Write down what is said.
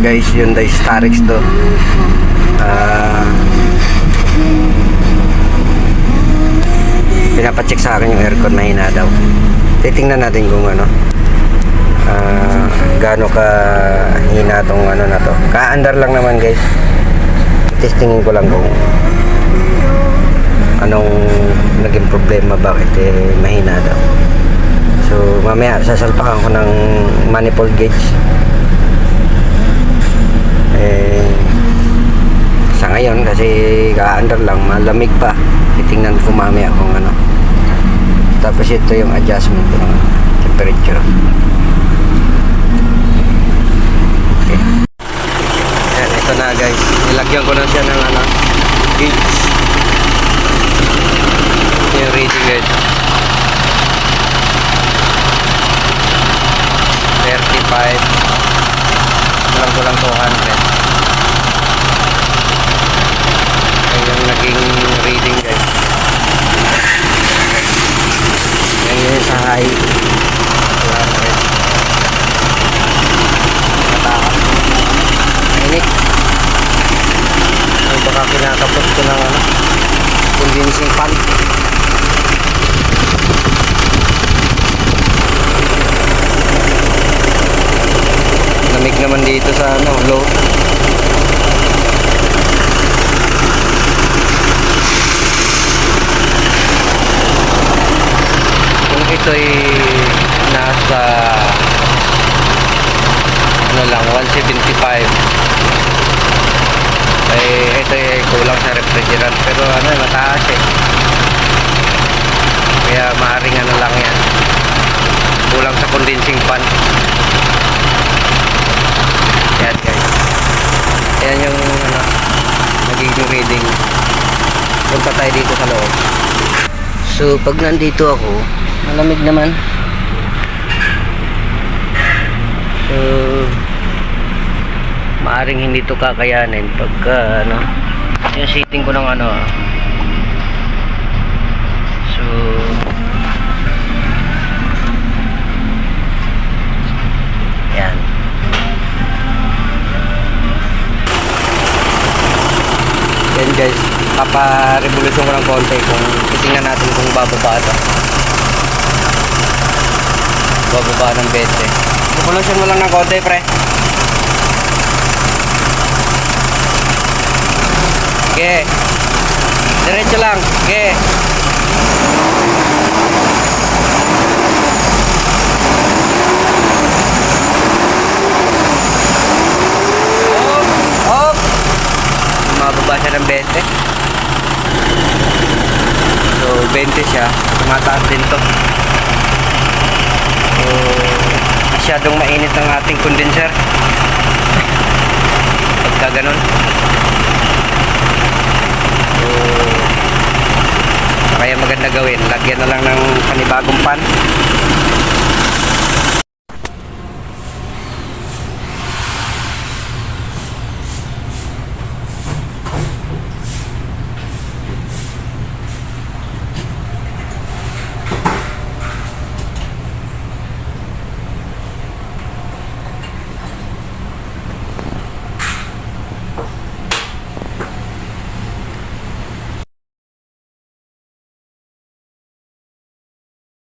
guys, Hyundai Starex to. Pinapacheck sa akin yung aircon, mahina daw. Titingnan natin kung ano, gaano ka hina tong ano na to. Kaandar lang naman guys. Testingin ko lang kung anong naging problema, bakit mahina daw. So mamaya sasalpakan ko ng manifold gauge. Sa ngayon kasi kaandar lang, malamig pa. Titingnan ko mamaya kung ano. Tapos ito yung adjustment ko ng temperature. Okay. Ayan, ito na guys. Nilagyan ko na siya ng ano, gauge. Yung reading guys. 35. Ko lang 200. Yung naging reading guys. Yan yung sa high 200. Matakas. Mainit. Ay baka kinakapot ko ng ano, condensing fan. Lamig naman dito sa ano, low. Ito'y nasa ano lang 175. Ito'y kulang sa refrigerant, pero ano, mataas kaya maaaring ano lang yan, kulang sa condensing fan. Yan guys, yan yung ano, nagiging reading. Punta tayo dito sa loob. So pag nandito ako, malamig naman. So maaring hindi to kakayanin pagka ano, yung seating ko ng ano. So yan. Yan guys, papa-revolution ko ng konti kung titingnan natin kung bababa ito. Bababa ng 20. Revolution mo lang ng konti pre. Okay. Diretso lang. Okay. Op. Mababa siya ng 20. So 20 siya. Tumataas din to. So masyadong mainit ang ating condenser. Pagka ganun. So kaya maganda gawin, lagyan na lang ng panibagong pan.